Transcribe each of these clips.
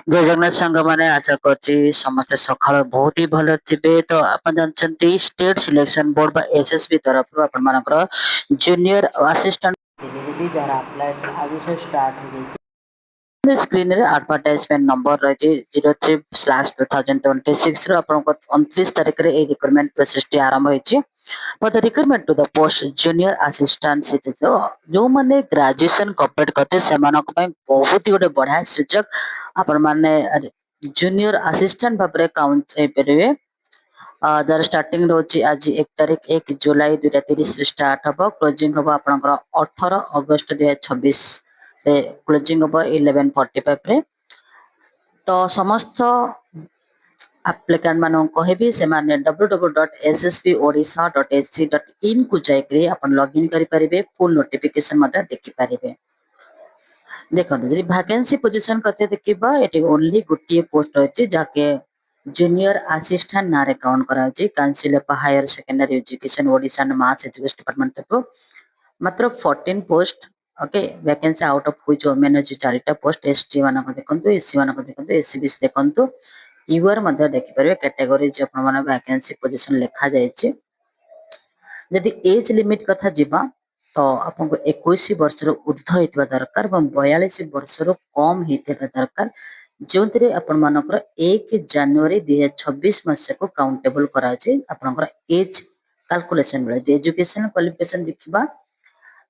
ଜୟ ଜଗନ୍ନାଥ ସାଙ୍ଗମାନେ ଆଶା କରୁଛି ସମସ୍ତେ ସକାଳୁ ବହୁତ ହି ଭଲ ଥିବେ। ତ ଆପଣ ଜାଣିଛନ୍ତି ଷ୍ଟେଟ ସିଲେକ୍ସନ ବୋର୍ଡ ବା ଏସଏସବି ତରଫରୁ ଆପଣମାନଙ୍କର ଜୁନିୟର ଆସିଷ୍ଟାଣ୍ଟ ଯାହାର ଆପ୍ଲାଏ ଆଜି ଷ୍ଟାର୍ଟ ହେଇଯାଇଛି। ସ୍କ୍ରିନରେ ଆଡଭର୍ଟାଇଜମେଣ୍ଟ ନମ୍ବର ରହିଛି 03/2026 ର ଆପଣଙ୍କ 29 ତାରିଖରେ ଏହି ରିକ୍ରୁଟମେଣ୍ଟ ପ୍ରୋସେସଟି ଆରମ୍ଭ ହେଇଛି। For recruitment to the post junior assistant ଯୋଉମାନେ ଗ୍ରାଜୁଏସନ କମ୍ପ୍ଲିଟ କରିଥିବେ ସେମାନଙ୍କ ପାଇଁ ବହୁତ ହି ଗୋଟେ ବଢିଆ ସୁଯୋଗ। ଆପଣମାନେ ଜୁନିୟର ଆସିଷ୍ଟାଣ୍ଟ ଭାବରେ କାଉଣ୍ଟ ହେଇପାରିବେ। ଯାର ଷ୍ଟାର୍ଟିଂ ରହୁଛି ଆଜି 1 ତାରିଖ 1 ଜୁଲାଇ 2030 ଷ୍ଟାର୍ଟ ହବ। କ୍ଲୋଜିଂ ହବ ଆପଣଙ୍କର 18 ଅଗଷ୍ଟ 2026 ରେ କ୍ଲୋଜିଂ ହବ 11:45 ରେ। ତ ସମସ୍ତ ଆପ୍ଲିକାଣ୍ଟ ମାନଙ୍କୁ କହିବି ସେମାନେ www.ssbodisha.ac.in କୁ ଯାଇକରି ଆପଣ ଲଗ୍ଇନ୍ କରିପାରିବେ। ଫୁଲ୍ ନୋଟିଫିକେସନ ମଧ୍ୟ ଦେଖିପାରିବେ। ଦେଖନ୍ତୁ ଯଦି ଭ୍ୟାକେନ୍ସି ପୋଜିସନ କଥା ଦେଖିବା ଏଠି ଓନ୍ଲି ଗୋଟିଏ ପୋଷ୍ଟ ରହିଛି ଯାହାକି ଜୁନିୟର ଆସିଷ୍ଟାଣ୍ଟ ନାଁରେ କାଉଣ୍ଟ କରାଯାଉଛି। Council of higher secondary education Odisha and mass education department ତରଫରୁ ମାତ୍ର 14 post. Okay vacancy out of ହୁଇଚ women ଅଛି 4ଟା ପୋଷ୍ଟ। ଏସଟି ମାନଙ୍କ ଦେଖନ୍ତୁ, ଏସସି ମାନଙ୍କ ଦେଖନ୍ତୁ, ଏସସିବିସି ଦେଖନ୍ତୁ, ୟୁଆର ମଧ୍ୟ ଦେଖିପାରିବେ କ୍ୟାଟାଗୋରୀ ଯେ ଆପଣମାନେ ଭ୍ୟାକେନ୍ସି ପୋଜିସନ ଲେଖା ଯାଇଛି। ଯଦି ଏଜ ଲିମିଟ କଥା ଯିବା ତ ଆପଣଙ୍କୁ 21 ବର୍ଷରୁ ଉର୍ଦ୍ଧ୍ୱ ହେଇଥିବା ଦରକାର ଏବଂ 42 ବର୍ଷରୁ କମ ହେଇଥିବା ଦରକାର। ଯେଉଁଥିରେ ଆପଣମାନଙ୍କର 1 ଜାନୁଆରୀ 2026 ମସିହାକୁ କାଉଣ୍ଟେବଲ କରାଯାଉଛି ଆପଣଙ୍କର ଏଜ କାଲକୁଲେସନ ବେଳେ। ଯଦି ଏଜୁକେସନ କ୍ୱାଲିଫିକେସନ ଦେଖିବା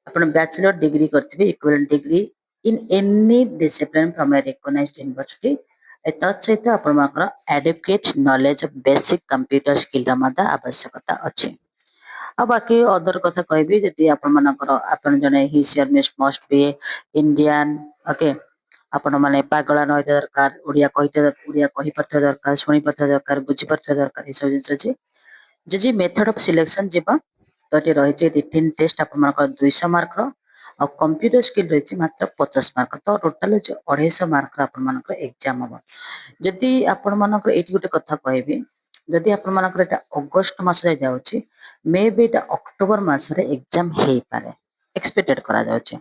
ଆପଣ ବ୍ୟାଚଲର ଡିଗ୍ରୀ କରିଥିବେ equivalent degree in any discipline from a recognized university। ତତ୍ ସହିତ ଆପଣମାନଙ୍କର adequate knowledge of basic computer skill ର ମଧ୍ୟ ଆବଶ୍ୟକତା ଅଛି। ଆଉ ବାକି ଅଦର କଥା କହିବି ଯଦି ଆପଣମାନଙ୍କର ଆପଣ ଜଣେ must be ଇଣ୍ଡିଆନ। ଓକେ ଆପଣ ମାନେ ପାଗଳା ନ ହେଇଥିବା ଦରକାର, ଓଡିଆ କହିପାରୁଥିବା ଦରକାର, ଶୁଣିପାରୁଥିବା ଦରକାର, ବୁଝିପାରୁଥିବା ଦରକାର, ଏସବୁ ଜିନିଷ ଅଛି। ଯଦି ମେଥଡ ଅଫ ସିଲେକ୍ସନ ଯିବା ତ ଏଠି ରହିଛି ରିଟିନ ଟେଷ୍ଟ ଆପଣମାନଙ୍କର 200 ମାର୍କର ଆଉ କମ୍ପ୍ୟୁଟର ସ୍କିଲ ରହିଛି ମାତ୍ର 50 ମାର୍କ। ତ ଟୋଟାଲ ହଉଛି 250 ମାର୍କର ଆପଣମାନଙ୍କର ଏକ୍ଜାମ ହବ। ଯଦି ଆପଣମାନଙ୍କର ଏଇଠି ଗୋଟେ କଥା କହିବି, ଯଦି ଆପଣମାନଙ୍କର ଏଇଟା ଅଗଷ୍ଟ ମାସରେ ଯାଉଛି ମେ ବି ଏଇଟା ଅକ୍ଟୋବର ମାସରେ ଏକ୍ଜାମ ହେଇପାରେ ଏକ୍ସପେକ୍ଟେଡ କରାଯାଉଛି।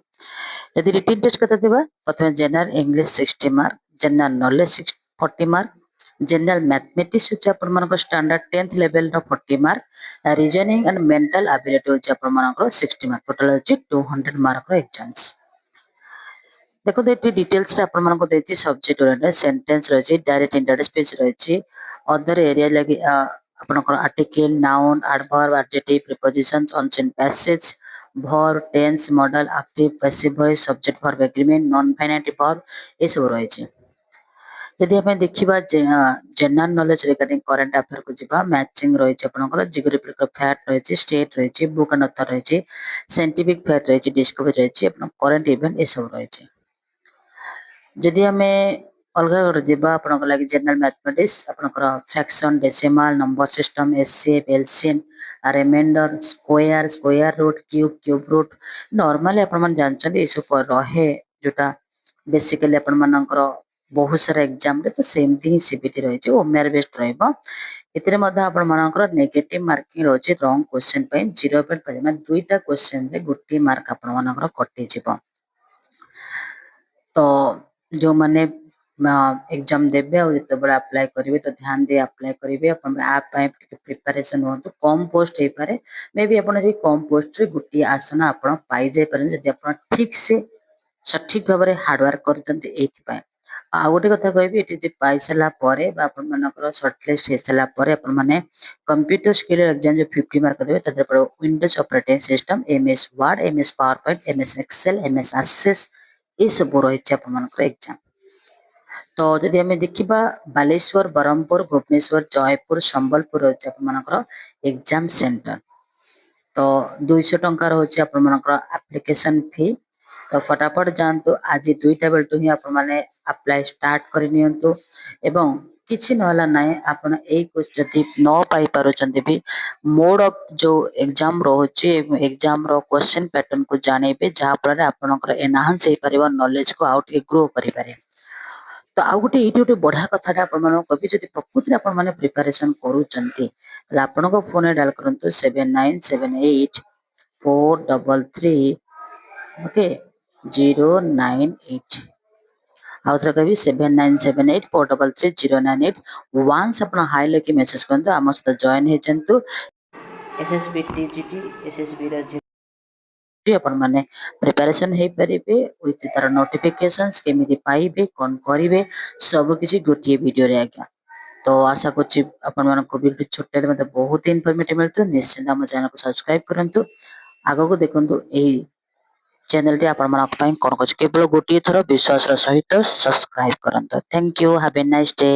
ଯଦି ରିଟିନ ଟେଷ୍ଟ କଥା ଥିବା ପ୍ରଥମେ general English 60 mark, general knowledge 40 mark, general mathematics ହଉଛି ଆପଣମାନଙ୍କର standard 10th ଲେଭେଲର 40 mark, reasoning and mental ability ହଉଛି ଆପଣମାନଙ୍କର 60 ମାର୍କ। ଟୋଟାଲ ହଉଛି 200 ମାର୍କର ଏକ୍ଜାମ୍ସ। ଦେଖନ୍ତୁ ଏଠି ଡିଟେଲ୍ସରେ ଆପଣମାନଙ୍କୁ ଦେଇଛି ସବଜେକ୍ଟ ଓରିଏଣ୍ଟେଡ, ସେଣ୍ଟେନ୍ସ ରହିଛି, ଡାଇରେକ୍ଟ ଇନଡାଇରେକ୍ଟ ସ୍ପିଚ ରହିଛି, ଅଦର ଏରିଆ ଲାଗି ଆପଣଙ୍କର article, noun, adverb, adjective, preposition, unseen passage, verb, tense, modal, active, passive voice, subject verb agreement, non finite verb ଏସବୁ ରହିଛି। ଯଦି ଆମେ ଦେଖିବା ଜେନେରାଲ ନଲେଜ ରିଗାର୍ଡିଂ କରେଣ୍ଟ ଆଫେୟାରକୁ ଯିବା ମ୍ୟାଚିଂ ରହିଛି ଆପଣଙ୍କର, ଜିଓଗ୍ରାଫିକାଲ ଫ୍ୟାକ୍ଟ ରହିଛି, ଷ୍ଟେଟ ରହିଛି, ବୁକ୍ ଆଣ୍ଡ ଅଥର ରହିଛି, ସାଇଣ୍ଟିଫିକ ଫ୍ୟାକ୍ଟ ରହିଛି, ଡିସ୍କଭରି ରହିଛି, ଆପଣ କରେଣ୍ଟ ଇଭେଣ୍ଟ ଏସବୁ ରହିଛି। ଯଦି ଆମେ ଅଲଗା ଗୋଟେ ଯିବା ଆପଣଙ୍କ ଲାଗି ଜେନେରାଲ ମ୍ୟାଥମେଟିକ୍ସ ଆପଣଙ୍କର fraction, decimal, number system, HCF, LCM, remainder, square root, cube root normally ଆପଣମାନେ ଜାଣିଛନ୍ତି ଏସବୁ ରହେ ଯୋଉଟା ବେସିକାଲି ଆପଣମାନଙ୍କର ବହୁତ ସାରା ଏକ୍ଜାମରେ ତ ସେମିତି ହିଁ ସିବିଟି ରହିଛି, ଓମଆର ବେଷ୍ଟ ରହିବ। ଏଥିରେ ମଧ୍ୟ ଆପଣମାନଙ୍କର ନେଗେଟିଭ ମାର୍କିଂ ରହୁଛି ରଙ୍ଗ କ୍ୱେଶ୍ଚନ ପାଇଁ 0.5 ମାନେ 2ଟା କ୍ୱେଶ୍ଚନରେ ଗୋଟିଏ ମାର୍କ ଆପଣମାନଙ୍କର କଟିଯିବ। ତ ଯୋଉମାନେ ଏକ୍ଜାମ ଦେବେ ଆଉ ଯେତେବେଳେ ଆପ୍ଲାଏ କରିବେ ତ ଧ୍ୟାନ ଦେଇ ଆପ୍ଲାଏ କରିବେ। ଆପଣ ଆ ପାଇଁ ଟିକେ ପ୍ରିପାରେସନ ହୁଅନ୍ତୁ। କମ ପୋଷ୍ଟ ହେଇପାରେ, ମେ ବି ଆପଣ ସେଇ କମ ପୋଷ୍ଟରେ ଗୋଟିଏ ଆସନ ଆପଣ ପାଇଯାଇପାରନ୍ତି ଯଦି ଆପଣ ଠିକ ସେ ସଠିକ ଭାବରେ ହାର୍ଡୱାର୍କ କରୁଛନ୍ତି ଏଇଥିପାଇଁ। ଆଉ ଗୋଟେ କଥା କହିବି ଏଠି ଯଦି ପାଇସାରିଲା ପରେ ବା ଆପଣମାନଙ୍କର ସର୍ଟଲିଷ୍ଟ ହେଇସାରିଲା ପରେ ଆପଣମାନେ କମ୍ପ୍ୟୁଟର ସ୍କିଲ ଏକ୍ଜାମ ଯୋଉ 50 ମାର୍କ ଦେବେ ତା ଦେହରେ ପଡ଼ିବ Windows operating system, MS Word, MS PowerPoint, MS Excel, MS Access ଏସବୁ ରହିଛି ଆପଣମାନଙ୍କର ଏକ୍ଜାମ। ତ ଯଦି ଆମେ ଦେଖିବା ବାଲେଶ୍ୱର, ବ୍ରହ୍ମପୁର, ଭୁବନେଶ୍ୱର, ଜୟପୁର, ସମ୍ବଲପୁର ରହିଛି ଆପଣମାନଙ୍କର ଏକ୍ଜାମ ସେଣ୍ଟର। ତ 200 ଟଙ୍କା ରହୁଛି ଆପଣମାନଙ୍କର ଆପ୍ଲିକେସନ ଫି। ତ ଫଟାଫଟ ଯାଆନ୍ତୁ ଆଜି 2ଟା ବେଳଠୁ ହିଁ ଆପଣମାନେ ଆପ୍ଲାଏ ଷ୍ଟାର୍ଟ କରିନିଅନ୍ତୁ ଏବଂ କିଛି ନହେଲା ନାହିଁ ଆପଣ ଏଇ ଯଦି ନ ପାଇପାରୁଛନ୍ତି ବି ମୋଡ ଅଫ ଯୋଉ ଏକ୍ଜାମ ରହୁଛି ଏକ୍ଜାମର କ୍ୱେଶ୍ଚନ ପ୍ୟାଟର୍ନକୁ ଜାଣିବେ ଯାହାଫଳରେ ଆପଣଙ୍କର ଏନହାନ୍ସ ହେଇପାରିବ ନଲେଜକୁ ଆଉ ଟିକେ ଗ୍ରୋ କରିପାରିବେ। ତ ଆଉ ଗୋଟେ ଏଇଠି ଗୋଟେ ବଢିଆ କଥାଟା ଆପଣମାନଙ୍କୁ କହିବି, ଯଦି ପ୍ରକୃତିରେ ଆପଣମାନେ ପ୍ରିପାରେସନ କରୁଛନ୍ତି ତାହେଲେ ଆପଣଙ୍କ ଫୋନରେ ଡାଏଲ କରନ୍ତୁ 7978433098। ଆଉ ଥରେ କହିବି 7978433098 ୱାନ୍ସ ଆପଣ ହାଇ ଲେଖି ମେସେଜ କରନ୍ତୁ ଆମ ସହିତ ଜଏନ୍ ହେଇଯାଆନ୍ତୁ ଏସଏସବି ଟିଜିଟି ଏସଏସବି ର ଆପଣ ମାନେ ପ୍ରିପାରେସନ ହେଇପାରିବେ ୱିଥ ତାର ନୋଟିଫିକେସନ୍स କେମିତି ପାଇବେ କଣ କରିବେ ସବୁ କିଛି ଗୋଟିଏ ଭିଡିଓରେ ଆଜ୍ଞା ତ ଆଶା କରୁଛି ଆପଣମାନଙ୍କୁ ବି ଛୋଟରେ ମତେ ବହୁତ ଇନଫର୍ମେଟିଭ ମିଳିଥିବ ନିଶ୍ଚିନ୍ତ ଆମ ଚ୍ୟାନେଲକୁ ସବସ୍କ୍ରାଇବ କରନ୍ତୁ ଆଗକୁ ଦେଖନ୍ତୁ ଏହି ଚ୍ୟାନେଲଟି ଆପଣମାନଙ୍କ ପାଇଁ କଣ କରୁଛି କେବଳ ଗୋଟିଏ ଥର ବିଶ୍ୱାସର ସହିତ ସବସ୍କ୍ରାଇବ କରନ୍ତୁ thank you have a nice day